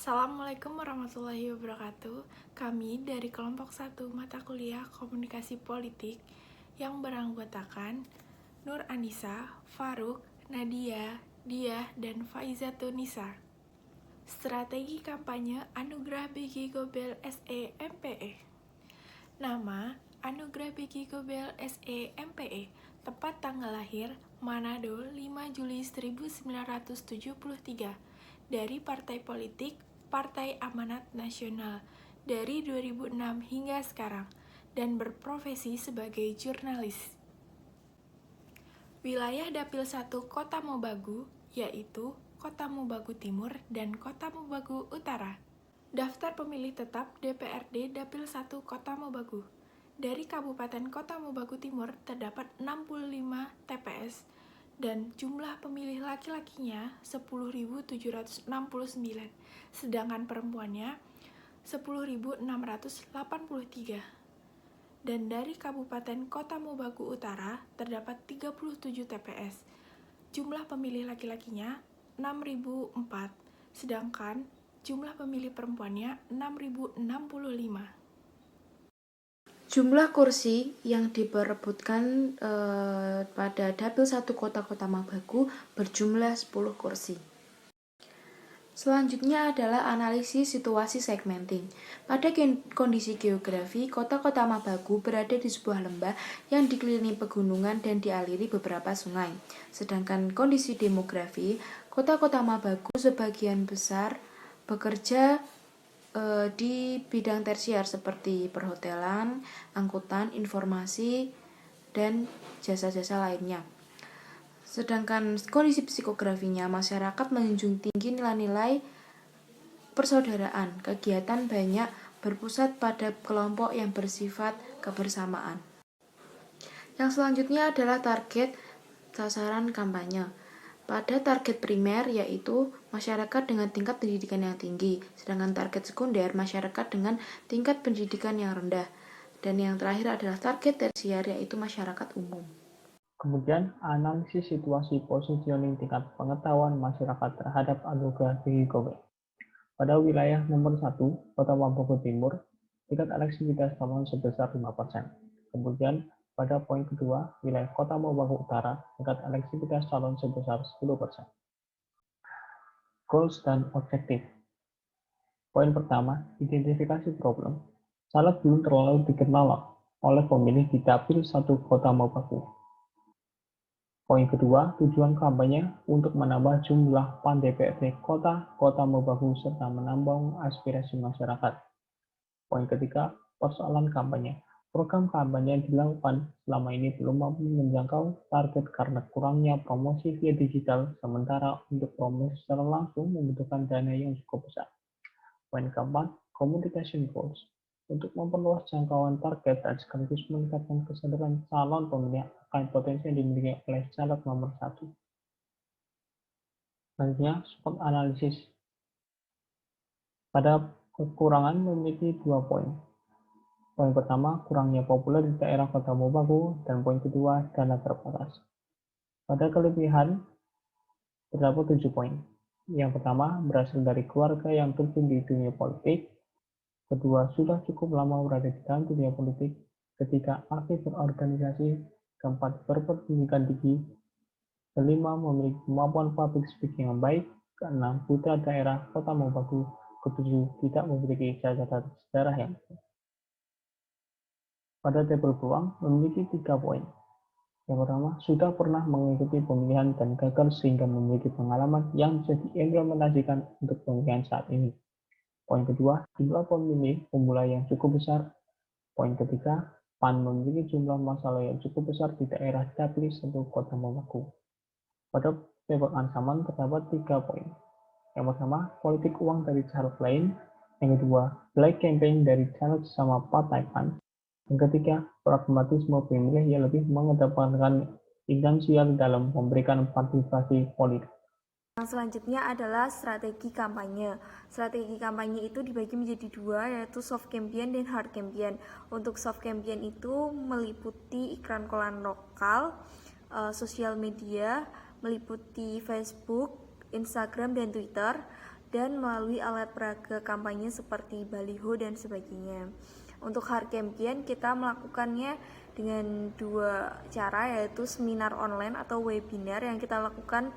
Assalamualaikum warahmatullahi wabarakatuh. Kami dari kelompok 1 mata kuliah Komunikasi Politik yang beranggotakan Nur Anissa, Faruk, Nadia, Diah, dan Faizatun Nisa. Strategi kampanye Anugerah BG Gobel SE MPE. Nama Anugerah BG Gobel SE MPE. Tepat tanggal lahir Manado 5 Juli 1973. Dari partai politik Partai Amanat Nasional dari 2006 hingga sekarang dan berprofesi sebagai jurnalis. Wilayah Dapil 1 Kota Mobagu yaitu Kota Mobagu Timur dan Kota Mobagu Utara. Daftar pemilih tetap DPRD Dapil 1 Kota Mobagu. Dari Kabupaten Kota Mobagu Timur terdapat 65 TPS dan jumlah pemilih laki-lakinya 10.769, sedangkan perempuannya 10.683. Dan dari Kabupaten Kota Mobagu Utara terdapat 37 TPS. Jumlah pemilih laki-lakinya 6.004, sedangkan jumlah pemilih perempuannya 6.065. Jumlah kursi yang diperebutkan pada Dapil 1 Kota Mobagu berjumlah 10 kursi. Selanjutnya adalah analisis situasi segmenting. Pada kondisi geografi, kota-kota Mobagu berada di sebuah lembah yang dikelilingi pegunungan dan dialiri beberapa sungai. Sedangkan kondisi demografi, kota-kota Mobagu sebagian besar bekerja di bidang tersier seperti perhotelan, angkutan, informasi, dan jasa-jasa lainnya. Sedangkan kondisi psikografinya, masyarakat menjunjung tinggi nilai-nilai persaudaraan. Kegiatan banyak berpusat pada kelompok yang bersifat kebersamaan. Yang selanjutnya adalah target sasaran kampanye. Pada target primer yaitu masyarakat dengan tingkat pendidikan yang tinggi, sedangkan target sekunder masyarakat dengan tingkat pendidikan yang rendah. Dan yang terakhir adalah target tersier yaitu masyarakat umum. Kemudian, analisis situasi positioning tingkat pengetahuan masyarakat terhadap anugerah BG Gobel. Pada wilayah nomor 1, Kota Mobagu Timur, tingkat elektabilitas calon sebesar 5%. Kemudian, pada poin kedua, wilayah Kota Mobagu Utara, tingkat elektabilitas calon sebesar 10%. Goals dan objektif. Poin pertama, identifikasi problem. Caleg belum terlalu dikenal oleh pemilih di Dapil 1 Kota Mobagu. Poin kedua, tujuan kampanye untuk menambah jumlah PAN DPRD Kota Mobagu serta menambah aspirasi masyarakat. Poin ketiga, persoalan kampanye. Program kampanye yang dilakukan selama ini belum mampu menjangkau target karena kurangnya promosi via digital, sementara untuk promosi secara langsung membutuhkan dana yang cukup besar. Poin keempat, communication goals. Untuk memperluas jangkauan target dan sekaligus meningkatkan kesadaran calon pemilih akan potensi yang dimiliki oleh caleg nomor 1. Selanjutnya, SWOT analisis. Pada kekurangan memiliki 2 poin. Poin pertama, kurangnya populer di daerah Kota Mobagu, dan poin kedua, dana terbatas. Pada kelebihan, terdapat 7 poin. Yang pertama, berasal dari keluarga yang terjun di dunia politik. Kedua, sudah cukup lama berada di dalam dunia politik. Ketiga, aktif berorganisasi. Keempat, berpendidikan tinggi. Kelima, memiliki kemampuan public speaking yang baik. Keenam, putra daerah Kota Mobagu. Ketujuh, tidak memiliki catatan sejarah yang baik. Pada tabel peluang, memiliki 3 poin. Yang pertama, sudah pernah mengikuti pemilihan dan gagal sehingga memiliki pengalaman yang bisa diimplementasikan untuk pemilihan saat ini. Poin kedua, jumlah pemilih pemula yang cukup besar. Poin ketiga, PAN memiliki jumlah masalah yang cukup besar di daerah Dapil 1 Kota Mobagu. Pada tabel ancaman terdapat 3 poin. Yang pertama, politik uang dari caleg lain. Yang kedua, black campaign dari caleg sama partai PAN. Yang ketiga, pragmatisme pemilih yang lebih mengedepankan finansial dalam memberikan partisipasi politik. Yang selanjutnya adalah strategi kampanye. Strategi kampanye itu dibagi menjadi 2, yaitu soft campaign dan hard campaign. Untuk soft campaign itu meliputi iklan lokal, sosial media, meliputi Facebook, Instagram, dan Twitter. dan melalui alat peraga kampanye seperti baliho dan sebagainya. Untuk hard campaign kita melakukannya dengan dua cara, yaitu seminar online atau webinar yang kita lakukan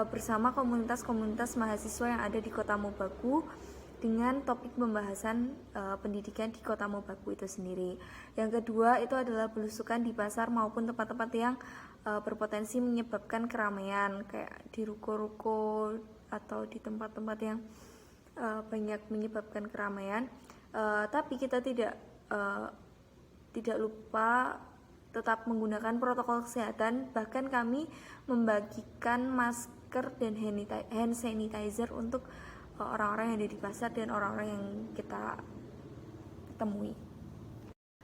bersama komunitas-komunitas mahasiswa yang ada di Kota Mobagu dengan topik pembahasan pendidikan di Kota Mobagu itu sendiri. Yang kedua itu adalah belusukan di pasar maupun tempat-tempat yang berpotensi menyebabkan keramaian, kayak di ruko-ruko atau di tempat-tempat yang banyak menyebabkan keramaian. Tapi kita tidak lupa tetap menggunakan protokol kesehatan. Bahkan kami membagikan masker dan hand sanitizer untuk orang-orang yang ada di pasar dan orang-orang yang kita temui.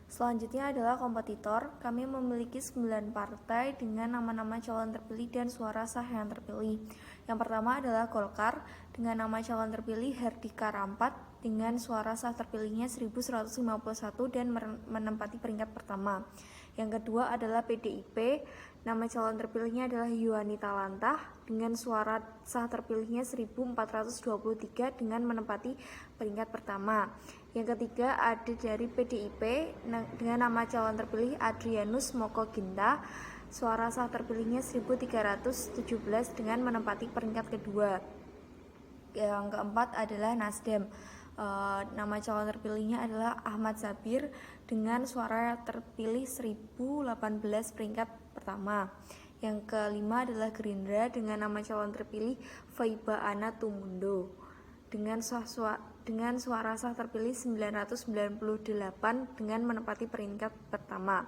Selanjutnya adalah kompetitor. Kami memiliki 9 partai dengan nama-nama calon terpilih dan suara sah yang terpilih. Yang pertama adalah Golkar dengan nama calon terpilih Herdika Rampat dengan suara sah terpilihnya 1151 dan menempati peringkat pertama. Yang kedua adalah PDIP, nama calon terpilihnya adalah Yuanita Lantah dengan suara sah terpilihnya 1423 dengan menempati peringkat pertama. Yang ketiga ada dari PDIP dengan nama calon terpilih Adrianus Moko Ginta, suara sah terpilihnya 1317 dengan menempati peringkat kedua. Yang keempat adalah Nasdem. Nama calon terpilihnya adalah Ahmad Sabir dengan suara terpilih 1018 peringkat pertama. Yang kelima adalah Gerindra dengan nama calon terpilih Faiba Ana Tumundo dengan suara sah terpilih 998 dengan menempati peringkat pertama.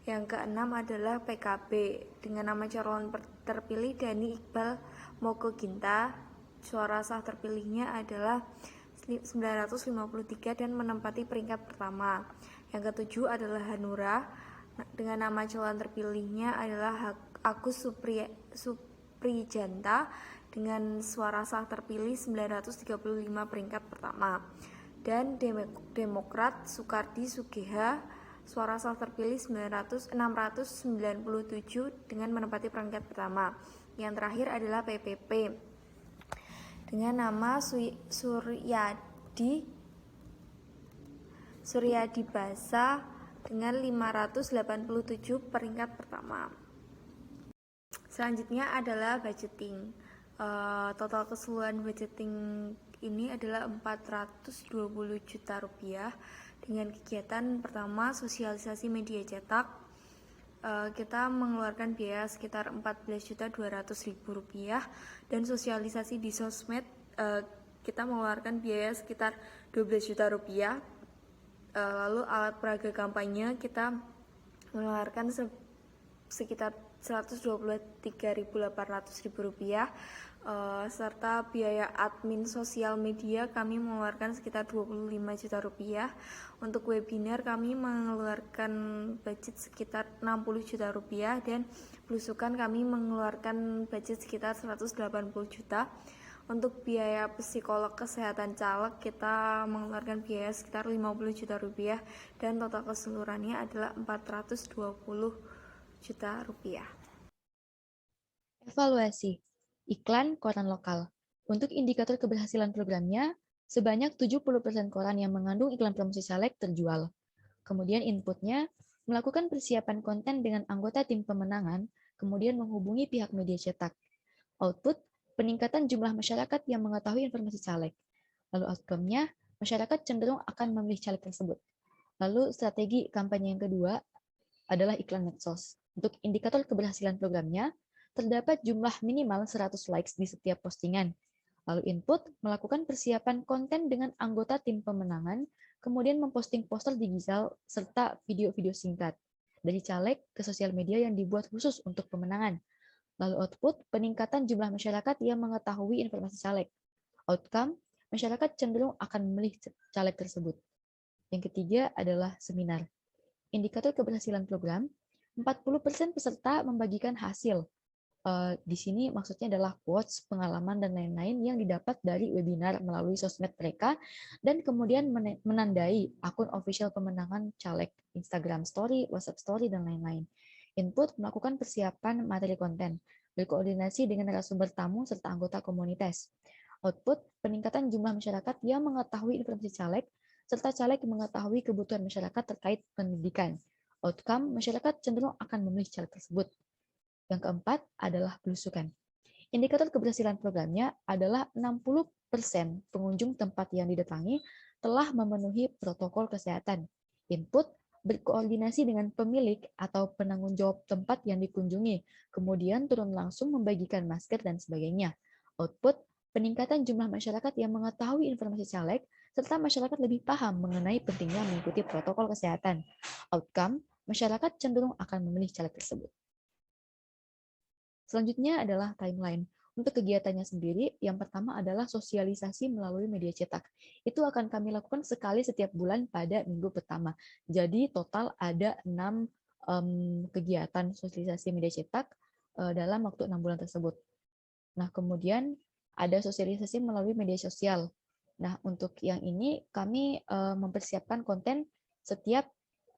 Yang keenam adalah PKB dengan nama calon terpilih Dani Iqbal Moko Ginta, suara sah terpilihnya adalah 953 dan menempati peringkat pertama. Yang ketujuh adalah Hanura dengan nama calon terpilihnya adalah Agus Suprijanta dengan suara sah terpilih 935 peringkat pertama. Dan Demokrat Sukardi Sugeha, suara sah terpilih 697 dengan menempati peringkat pertama. Yang terakhir adalah PPP dengan nama Suryadi Basa dengan 587 peringkat pertama. Selanjutnya adalah budgeting. Total keseluruhan budgeting ini adalah 420 juta rupiah dengan kegiatan pertama sosialisasi media cetak. Kita mengeluarkan biaya sekitar 14.200.000 rupiah dan sosialisasi di sosmed kita mengeluarkan biaya sekitar 12 juta rupiah. Lalu alat peraga kampanye kita mengeluarkan sekitar 123.800.000 rupiah, serta biaya admin sosial media kami mengeluarkan sekitar 25 juta rupiah. Untuk webinar kami mengeluarkan budget sekitar 60 juta rupiah dan belusukan kami mengeluarkan budget sekitar 180 juta. Untuk biaya psikolog kesehatan caleg kita mengeluarkan biaya sekitar 50 juta rupiah dan total keseluruhannya adalah 420 juta rupiah. Evaluasi iklan koran lokal. Untuk indikator keberhasilan programnya, sebanyak 70% koran yang mengandung iklan promosi caleg terjual. Kemudian inputnya, melakukan persiapan konten dengan anggota tim pemenangan, kemudian menghubungi pihak media cetak. Output, peningkatan jumlah masyarakat yang mengetahui informasi caleg. Lalu outcome-nya, masyarakat cenderung akan memilih caleg tersebut. Lalu strategi kampanye yang kedua adalah iklan medsos. Untuk indikator keberhasilan programnya, terdapat jumlah minimal 100 likes di setiap postingan. Lalu input, melakukan persiapan konten dengan anggota tim pemenangan, kemudian memposting poster digital serta video-video singkat dari caleg ke sosial media yang dibuat khusus untuk pemenangan. Lalu output, peningkatan jumlah masyarakat yang mengetahui informasi caleg. Outcome, masyarakat cenderung akan memilih caleg tersebut. Yang ketiga adalah seminar. Indikator keberhasilan program, 40% peserta membagikan hasil. Di sini maksudnya adalah quotes, pengalaman, dan lain-lain yang didapat dari webinar melalui sosmed mereka, dan kemudian menandai akun official pemenangan caleg, Instagram Story, WhatsApp Story, dan lain-lain. Input, melakukan persiapan materi konten, berkoordinasi dengan narasumber tamu serta anggota komunitas. Output, peningkatan jumlah masyarakat yang mengetahui informasi caleg, serta caleg mengetahui kebutuhan masyarakat terkait pendidikan. Outcome, masyarakat cenderung akan memilih caleg tersebut. Yang keempat adalah belusukan. Indikator keberhasilan programnya adalah 60% pengunjung tempat yang didatangi telah memenuhi protokol kesehatan. Input, berkoordinasi dengan pemilik atau penanggung jawab tempat yang dikunjungi, kemudian turun langsung membagikan masker dan sebagainya. Output, peningkatan jumlah masyarakat yang mengetahui informasi caleg, serta masyarakat lebih paham mengenai pentingnya mengikuti protokol kesehatan. Outcome, masyarakat cenderung akan memilih caleg tersebut. Selanjutnya adalah timeline. Untuk kegiatannya sendiri, yang pertama adalah sosialisasi melalui media cetak. Itu akan kami lakukan sekali setiap bulan pada minggu pertama. Jadi total ada 6 kegiatan sosialisasi media cetak dalam waktu 6 bulan tersebut. Nah, kemudian ada sosialisasi melalui media sosial. Nah, untuk yang ini kami mempersiapkan konten setiap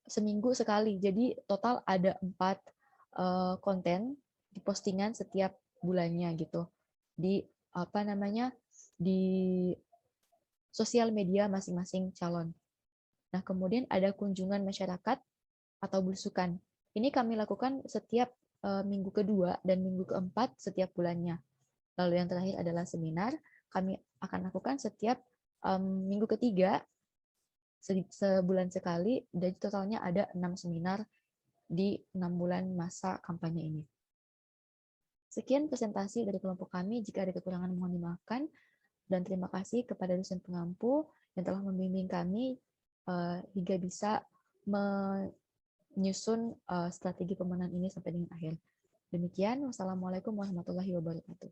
seminggu sekali. Jadi total ada 4 konten di postingan setiap bulannya gitu. Di di sosial media masing-masing calon. Nah, kemudian ada kunjungan masyarakat atau belusukan. Ini kami lakukan setiap minggu kedua dan minggu keempat setiap bulannya. Lalu yang terakhir adalah seminar. Kami akan lakukan setiap minggu ketiga sebulan sekali, dan totalnya ada 6 seminar di 6 bulan masa kampanye ini. Sekian presentasi dari kelompok kami. Jika ada kekurangan mohon dimaafkan, dan terima kasih kepada dosen pengampu yang telah membimbing kami hingga bisa menyusun strategi pemenang ini sampai dengan akhir. Demikian, wassalamualaikum warahmatullahi wabarakatuh.